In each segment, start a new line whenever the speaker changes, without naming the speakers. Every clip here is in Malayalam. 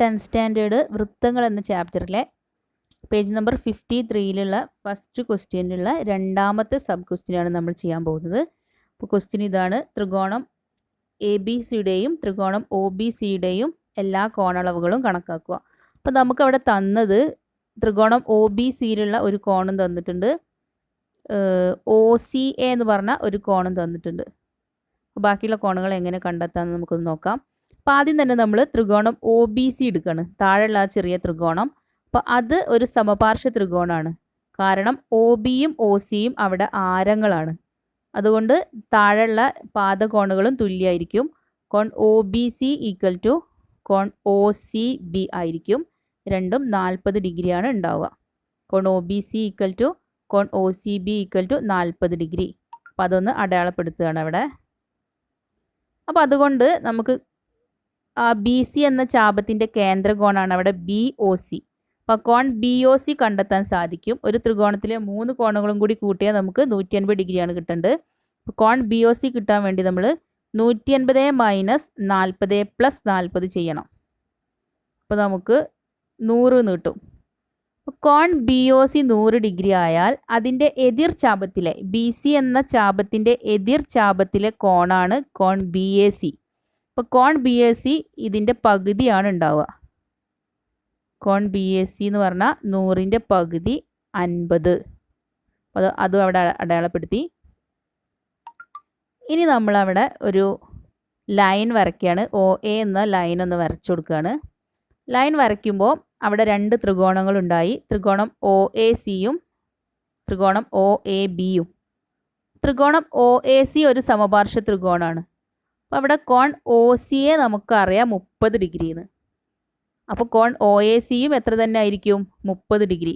10th സ്റ്റാൻഡേർഡ് വൃത്തങ്ങൾ എന്ന ചാപ്റ്ററിലെ പേജ് നമ്പർ 53-ലുള്ള ഫസ്റ്റ് ക്വസ്റ്റ്യനിലുള്ള രണ്ടാമത്തെ സബ് ക്വസ്റ്റ്യനാണ് നമ്മൾ ചെയ്യാൻ പോകുന്നത്. അപ്പോൾ ക്വസ്റ്റ്യൻ ഇതാണ്: ത്രികോണം എ ബി സിയുടെയും ത്രികോണം ഒ ബി സിയുടെയും എല്ലാ കോണളവുകളും കണക്കാക്കുക. അപ്പോൾ നമുക്കവിടെ തന്നത് ത്രികോണം ഒ ബി സിയിലുള്ള ഒരു കോണും തന്നിട്ടുണ്ട്, ഒ സി എ എന്ന് പറഞ്ഞ ഒരു കോണും തന്നിട്ടുണ്ട്. ബാക്കിയുള്ള കോണുകൾ എങ്ങനെ കണ്ടെത്താമെന്ന് നമുക്കൊന്ന് നോക്കാം. അപ്പോൾ ആദ്യം തന്നെ നമ്മൾ ത്രികോണം ഒ ബി സി എടുക്കുകയാണ്, താഴെയുള്ള ആ ചെറിയ ത്രികോണം. അപ്പോൾ അത് ഒരു സമപാർശ്വ ത്രികോണമാണ്, കാരണം ഒ ബിയും ഒ സിയും അവിടെ ആരങ്ങളാണ്. അതുകൊണ്ട് താഴെയുള്ള പാദകോണുകളും തുല്യമായിരിക്കും. കോൺ O B C equal to കോൺ ഒ സി ബി ആയിരിക്കും. രണ്ടും 40 ഡിഗ്രിയാണ് ഉണ്ടാവുക. കോൺ O B C equal to കോൺ O C B equal to 40 degree. അപ്പോൾ അതൊന്ന് അടയാളപ്പെടുത്തുകയാണ് അവിടെ. അപ്പോൾ അതുകൊണ്ട് നമുക്ക് ബി സി എന്ന ചാപത്തിൻ്റെ കേന്ദ്രകോണാണ് അവിടെ ബി ഒ സി. അപ്പോൾ കോൺ ബി ഒ സി കണ്ടെത്താൻ സാധിക്കും. ഒരു ത്രികോണത്തിലെ 3 കോണുകളും കൂടി കൂട്ടിയാൽ നമുക്ക് 180 ഡിഗ്രിയാണ് കിട്ടേണ്ടത്. അപ്പോൾ കോൺ ബി ഒ സി കിട്ടാൻ വേണ്ടി നമ്മൾ 180 മൈനസ് 40 പ്ലസ് 40 ചെയ്യണം. അപ്പോൾ നമുക്ക് 100 കിട്ടും. കോൺ ബി ഒ സി 100 ഡിഗ്രി ആയാൽ അതിൻ്റെ എതിർ ചാപത്തിലെ ബി സി എന്ന ചാപത്തിൻ്റെ എതിർ ചാപത്തിലെ കോണാണ് കോൺ ബി എ സി. അപ്പോൾ കോൺ ബി എ സി ഇതിൻ്റെ പകുതിയാണ് ഉണ്ടാവുക. കോൺ ബി എ സി എന്ന് പറഞ്ഞാൽ 100ൻ്റെ പകുതി 50. അതും അവിടെ അടയാളപ്പെടുത്തി. ഇനി നമ്മളവിടെ ഒരു ലൈൻ വരയ്ക്കുകയാണ്. ഒ എ എന്ന ലൈൻ ഒന്ന് വരച്ചു കൊടുക്കുകയാണ്. ലൈൻ വരയ്ക്കുമ്പോൾ അവിടെ 2 ത്രികോണങ്ങളുണ്ടായി, ത്രികോണം ഒ എ സിയും ത്രികോണം ഒ എ ബിയും. ത്രികോണം ഒ എ സി ഒരു സമപാർശ്വ ത്രികോണമാണ്. അപ്പോൾ അവിടെ കോൺ ഒ സിയെ നമുക്കറിയാം 30 ഡിഗ്രിന്ന്. അപ്പോൾ കോൺ ഒ എ സിയും എത്ര തന്നെ ആയിരിക്കും? 30 ഡിഗ്രി.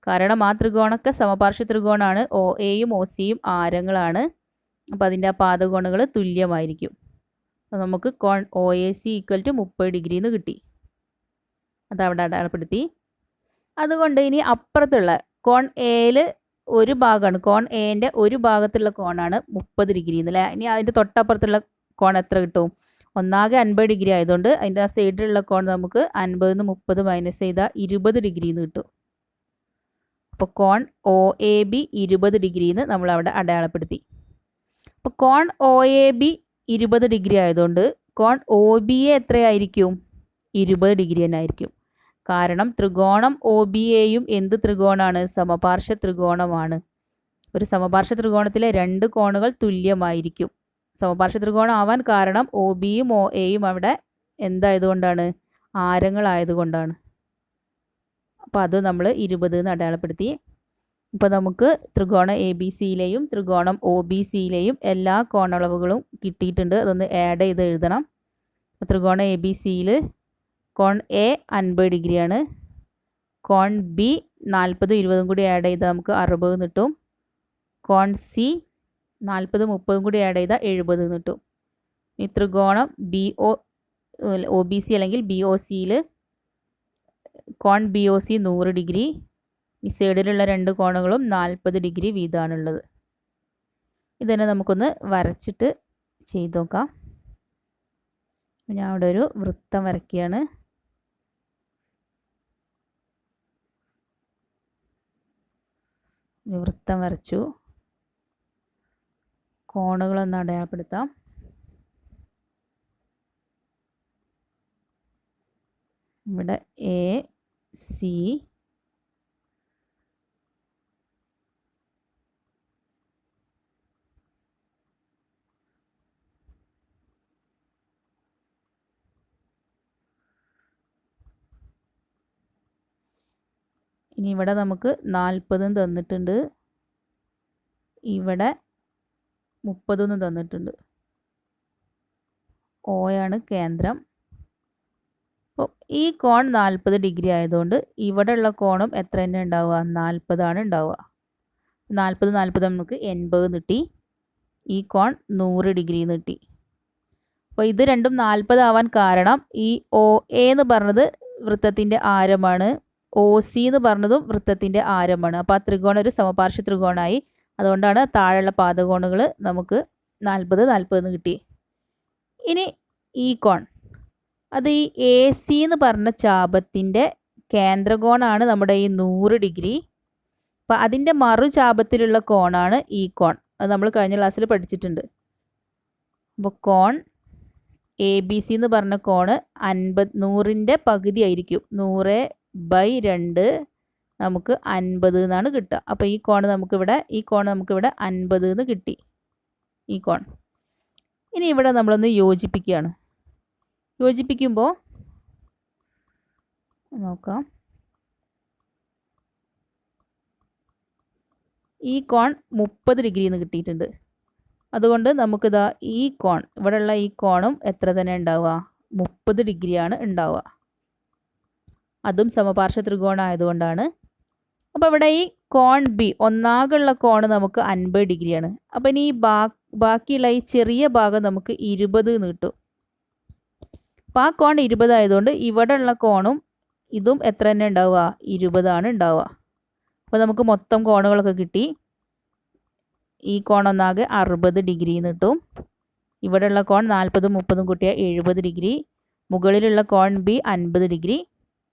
കാരണം ആ ത്രികോണമൊക്കെ സമപാർശ്വ ത്രികോണമാണ്. ഒ എയും ഒ സിയും ആരങ്ങളാണ്. അപ്പോൾ അതിൻ്റെ ആ പാദകോണുകൾ തുല്യമായിരിക്കും. അപ്പോൾ നമുക്ക് കോൺ O A C equal to 30 degree എന്ന് കിട്ടി. അതവിടെ അടയാളപ്പെടുത്തി. അതുകൊണ്ട് ഇനി അപ്പുറത്തുള്ള കോൺ എയിൽ ഒരു ഭാഗമാണ്, കോൺ എൻ്റെ ഒരു ഭാഗത്തുള്ള കോണാണ് 30 ഡിഗ്രി എന്നല്ലേ. ഇനി അതിൻ്റെ തൊട്ടപ്പുറത്തുള്ള കോൺ എത്ര കിട്ടും? ഒന്നാകെ 50 ഡിഗ്രി ആയതുകൊണ്ട് അതിൻ്റെ ആ സൈഡിലുള്ള കോൺ നമുക്ക് 50 30 മൈനസ് ചെയ്താൽ 20 ഡിഗ്രി എന്ന് കിട്ടും. അപ്പോൾ കോൺ ഒ എ ബി 20 ഡിഗ്രി എന്ന് നമ്മൾ അവിടെ അടയാളപ്പെടുത്തി. അപ്പോൾ കോൺ ഒ എ ബി 20 ഡിഗ്രി ആയതുകൊണ്ട് കോൺ ഒ ബി എ എത്രയായിരിക്കും? 20 ഡിഗ്രി തന്നെ ആയിരിക്കും. കാരണം ത്രികോണം ഒ ബി എയും എന്ത് ത്രികോണമാണ്? സമപാർശ്വ ത്രികോണമാണ്. ഒരു സമപാർശ്വ ത്രികോണത്തിലെ 2 കോണുകൾ തുല്യമായിരിക്കും. സമപാർശ്വ ത്രികോണം ആവാൻ കാരണം ഒ ബിയും ഒ എയും അവിടെ എന്തായതുകൊണ്ടാണ്? ആരങ്ങളായതുകൊണ്ടാണ്. അപ്പോൾ അത് നമ്മൾ 20 എന്ന് അടയാളപ്പെടുത്തി. ഇപ്പോൾ നമുക്ക് ത്രികോണം എ ബി സിയിലെയും ത്രികോണം ഒ ബി സിയിലെയും എല്ലാ കോണളവുകളും കിട്ടിയിട്ടുണ്ട്. അതൊന്ന് ആഡ് ചെയ്ത് എഴുതണം. ത്രികോണം എ ബി സിയിൽ കോൺ എ 50 ഡിഗ്രിയാണ്. കോൺ ബി 40 20 കൂടി ആഡ് ചെയ്താൽ നമുക്ക് 60 കിട്ടും. കോൺ സി 40 30 കൂടി ആഡ് ചെയ്താൽ 70 കിട്ടും. ഈ ത്രികോണം ഒ ബി സി അല്ലെങ്കിൽ ബി ഒ സിയിൽ കോൺ ബി ഒ സി 100 ഡിഗ്രി. ഈ സൈഡിലുള്ള 2 കോണുകളും 40 ഡിഗ്രി വീതമാണുള്ളത്. ഇതന്നെ നമുക്കൊന്ന് വരച്ചിട്ട് ചെയ്ത് നോക്കാം. ഞാൻ അവിടെ ഒരു വൃത്തം വരയ്ക്കുകയാണ്. വൃത്തം വരച്ചു. കോണുകളൊന്ന് അടയാളപ്പെടുത്താം. ഇവിടെ എ സി ഇനി ഇവിടെ നമുക്ക് 40 തന്നിട്ടുണ്ട്, ഇവിടെ 30 തന്നിട്ടുണ്ട്. ഓയാണ് കേന്ദ്രം. അപ്പോൾ ഈ കോൺ 40 ഡിഗ്രി ആയതുകൊണ്ട് ഇവിടെയുള്ള കോണും എത്ര തന്നെ ഉണ്ടാവുക? 40 ആണ് ഉണ്ടാവുക. 40 40 നമുക്ക് 80 കിട്ടി. ഈ കോൺ 100 ഡിഗ്രി കിട്ടി. അപ്പോൾ ഇത് രണ്ടും 40 ആവാൻ കാരണം ഈ ഒ എ എന്ന് പറഞ്ഞത് വൃത്തത്തിൻ്റെ ആരമാണ്, ഒ സി എന്ന് പറഞ്ഞതും വൃത്തത്തിൻ്റെ ആരമാണ്. അപ്പോൾ ആ ത്രികോണം ഒരു സമപാർശ്വ ത്രികോണമായി. അതുകൊണ്ടാണ് താഴെയുള്ള പാദകോണുകൾ നമുക്ക് 40 40 എന്ന് കിട്ടി. ഇനി ഈ കോൺ അത് ഈ എ സി എന്ന് പറഞ്ഞ ചാപത്തിൻ്റെ കേന്ദ്രകോണാണ് നമ്മുടെ ഈ 100 ഡിഗ്രി. അപ്പം അതിൻ്റെ മറുചാപത്തിലുള്ള കോണാണ് ഈ കോൺ. അത് നമ്മൾ കഴിഞ്ഞ ക്ലാസ്സിൽ പഠിച്ചിട്ടുണ്ട്. അപ്പോൾ കോൺ എ ബി സി എന്ന് പറഞ്ഞ കോണ് 100ൻ്റെ പകുതി ആയിരിക്കും. 100/2 നമുക്ക് 50 എന്നാണ് കിട്ടുക. അപ്പോൾ ഈ കോൺ നമുക്കിവിടെ 50 എന്ന് കിട്ടി, ഈ കോൺ. ഇനി ഇവിടെ നമ്മളൊന്ന് യോജിപ്പിക്കുകയാണ്. യോജിപ്പിക്കുമ്പോൾ നോക്കാം, ഈ കോൺ 30 ഡിഗ്രി എന്ന് കിട്ടിയിട്ടുണ്ട്. അതുകൊണ്ട് നമുക്കിതാ ഈ കോൺ, ഇവിടെയുള്ള ഈ കോണും എത്ര തന്നെ ഉണ്ടാവുക, 30 ഡിഗ്രിയാണ് ഉണ്ടാവുക. അതും സമപാർശ്വ ത്രികോണം ആയതുകൊണ്ടാണ്. അപ്പോൾ ഇവിടെ ഈ കോൺ ബി ഒന്നാകുള്ള കോണ് നമുക്ക് 50 ഡിഗ്രിയാണ്. അപ്പോൾ ഇനി ഈ ബാക്കിയുള്ള ഈ ചെറിയ ഭാഗം നമുക്ക് 20 എന്ന് കിട്ടും. അപ്പോൾ ആ കോൺ 20 ആയതുകൊണ്ട് ഇവിടെ ഉള്ള കോണും ഇതും എത്ര തന്നെ ഉണ്ടാവുക, 20 ആണ് ഉണ്ടാവുക. അപ്പോൾ നമുക്ക് മൊത്തം കോണുകളൊക്കെ കിട്ടി. ഈ കോൺ ഒന്നാകെ 60 ഡിഗ്രി എന്ന് കിട്ടും. ഇവിടെയുള്ള കോൺ 40ഉം 30ഉം കൂട്ടിയാൽ 70 ഡിഗ്രി. മുകളിലുള്ള കോൺ ബി 50 ഡിഗ്രി.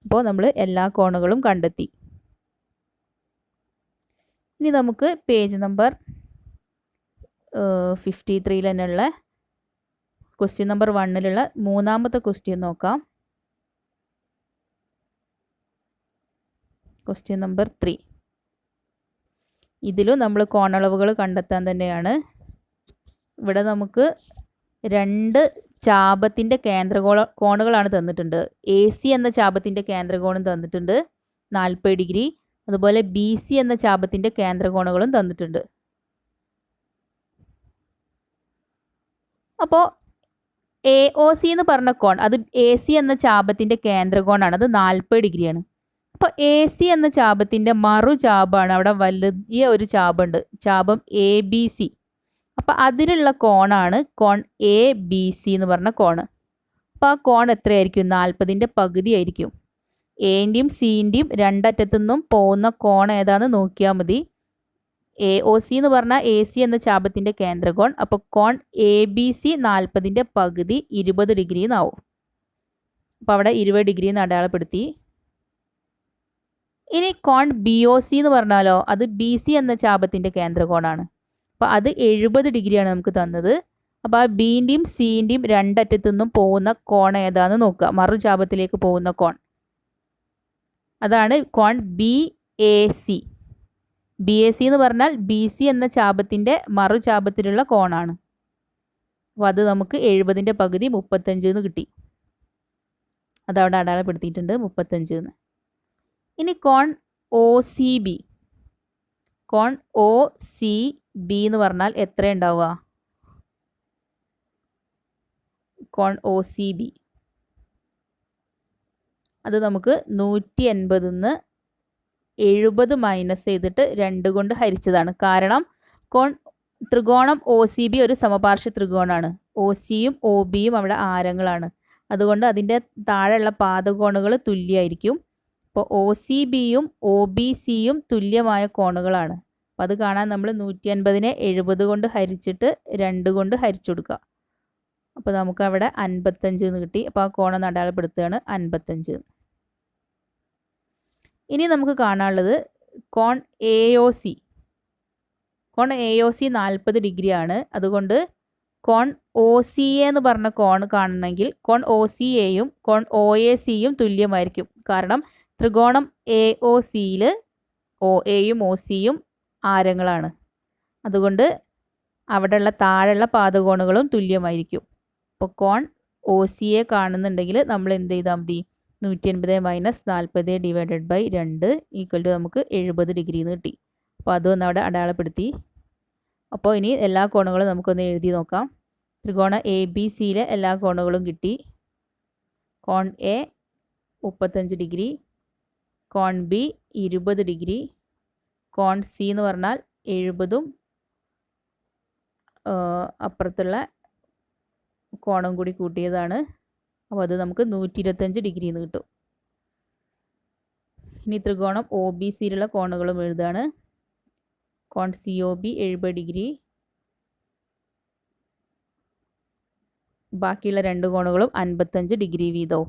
അപ്പോൾ നമ്മൾ എല്ലാ കോണുകളും കണ്ടെത്തി. ഇനി നമുക്ക് പേജ് നമ്പർ 53 തന്നെയുള്ള ക്വസ്റ്റ്യൻ നമ്പർ 1ലുള്ള മൂന്നാമത്തെ ക്വസ്റ്റ്യൻ നോക്കാം. Question number 3. ഇതിലും നമ്മൾ കോണളവുകൾ കണ്ടെത്താൻ തന്നെയാണ്. ഇവിടെ നമുക്ക് 2 ചാപത്തിൻ്റെ കോണുകളാണ് തന്നിട്ടുണ്ട്. എ സി എന്ന ചാപത്തിൻ്റെ കേന്ദ്രകോണും തന്നിട്ടുണ്ട് 40 ഡിഗ്രി. അതുപോലെ ബി സി എന്ന ചാപത്തിൻ്റെ കേന്ദ്രകോണുകളും തന്നിട്ടുണ്ട്. അപ്പോൾ എ ഒ സി എന്ന് പറഞ്ഞ കോൺ, അത് എ സി എന്ന ചാപത്തിൻ്റെ കേന്ദ്രകോണാണ്. അത് 40 ഡിഗ്രിയാണ്. അപ്പോൾ എ സി എന്ന ചാപത്തിൻ്റെ മറുചാപാണ്, അവിടെ വലിയ ഒരു ചാപുണ്ട്, ചാപം എ ബി സി. അപ്പം അതിലുള്ള കോണാണ് കോൺ എ ബി സി എന്ന് പറഞ്ഞ കോണ്. അപ്പോൾ ആ കോൺ എത്രയായിരിക്കും, 40ൻ്റെ പകുതി ആയിരിക്കും. എൻ്റെയും സിൻ്റെയും രണ്ടറ്റത്തു നിന്നും പോകുന്ന കോൺ ഏതാണെന്ന് നോക്കിയാൽ മതി. എ ഒ സി എന്ന് പറഞ്ഞാൽ എ സി എന്ന ചാപത്തിൻ്റെ കേന്ദ്രകോൺ. അപ്പോൾ കോൺ എ ബി സി 40ൻ്റെ പകുതി 20 ഡിഗ്രി എന്നാവും. അപ്പോൾ അവിടെ 20 ഡിഗ്രി എന്ന് അടയാളപ്പെടുത്തി. ഇനി കോൺ ബി ഒ സി എന്ന് പറഞ്ഞാലോ, അത് ബി സി എന്ന ചാപത്തിൻ്റെ കേന്ദ്രകോണാണ്. അപ്പോൾ അത് 70 ഡിഗ്രിയാണ് നമുക്ക് തന്നത്. അപ്പോൾ ആ ബിൻ്റെയും സിൻ്റെയും രണ്ടറ്റത്തു നിന്നും പോകുന്ന കോൺ ഏതാണെന്ന് നോക്കുക, മറുചാപത്തിലേക്ക് പോകുന്ന കോൺ. അതാണ് കോൺ B A C. B A C എന്ന് പറഞ്ഞാൽ ബി സി എന്ന ചാപത്തിൻ്റെ മറുചാപത്തിലുള്ള കോണാണ്. അപ്പോൾ അത് നമുക്ക് 70ൻ്റെ പകുതി 35 എന്ന് കിട്ടി. അതവിടെ അടയാളപ്പെടുത്തിയിട്ടുണ്ട് 35 എന്ന്. ഇനി കോൺ ഒ സി ബി. കോൺ ഒ സി ബി എന്ന് പറഞ്ഞാൽ എത്ര ഉണ്ടാവുക, കോൺ ഒ സി ബി അത് നമുക്ക് 180 70 മൈനസ് ചെയ്തിട്ട് 2 കൊണ്ട് ഹരിച്ചതാണ്. കാരണം ത്രികോണം ഒ സി ബി ഒരു സമപാർശ്വ ത്രികോണമാണ്. ഒ സിയും ഒ ബിയും അവിടെ ആരങ്ങളാണ്. അതുകൊണ്ട് അതിൻ്റെ താഴെയുള്ള പാദകോണുകൾ തുല്യമായിരിക്കും. അപ്പോൾ ഒ സി ബിയും ഒ ബി സിയും തുല്യമായ കോണുകളാണ്. അപ്പോൾ അത് കാണാൻ നമ്മൾ 180നെ 70 കൊണ്ട് ഹരിച്ചിട്ട് 2 കൊണ്ട് ഹരിച്ചു കൊടുക്കുക. അപ്പോൾ നമുക്ക് അവിടെ 55 എന്ന് കിട്ടി. അപ്പോൾ ആ കോണം അടയാളപ്പെടുത്തുകയാണ് 55. ഇനി നമുക്ക് കാണാനുള്ളത് കോൺ എ ഒ സി. കോൺ എ ഒ സി 40 ഡിഗ്രിയാണ്. അതുകൊണ്ട് കോൺ ഒ സി എ എന്ന് പറഞ്ഞ കോൺ കാണണമെങ്കിൽ കോൺ ഒ സി എയും കോൺ ഒ എ സിയും തുല്യമായിരിക്കും. കാരണം ത്രികോണം എ ഒ സിയിൽ ഒ എയും ഒ സിയും ആരങ്ങളാണ്. അതുകൊണ്ട് അവിടെയുള്ള താഴെയുള്ള പാദകോണുകളും തുല്യമായിരിക്കും. അപ്പോൾ കോൺ ഒ സി എ കാണുന്നുണ്ടെങ്കിൽ നമ്മൾ എന്ത് ചെയ്താൽ മതി, 180 minus 40 divided by 2 equal to നമുക്ക് 70 ഡിഗ്രി എന്ന് കിട്ടി. അപ്പോൾ അതൊന്ന് അവിടെ അടയാളപ്പെടുത്തി. അപ്പോൾ ഇനി എല്ലാ കോണുകളും നമുക്കൊന്ന് എഴുതി നോക്കാം. ത്രികോണ എ ബി സിയിലെ എല്ലാ കോണുകളും കിട്ടി. കോൺ എ 35 ഡിഗ്രി, കോൺ ബി 20 ഡിഗ്രി, കോൺ സി എന്ന് പറഞ്ഞാൽ 70ഉം അപ്പുറത്തുള്ള കോണം കൂടി കൂട്ടിയതാണ്. അപ്പോൾ അത് നമുക്ക് 125 ഡിഗ്രി എന്ന് കിട്ടും. ഇനി ത്രികോണം ഒ ബി സിയിലുള്ള കോണുകളും എഴുതാണ്. കോൺ സി ഒ ബി 70 ഡിഗ്രി, ബാക്കിയുള്ള രണ്ട് കോണുകളും 55 ഡിഗ്രി വീതവും.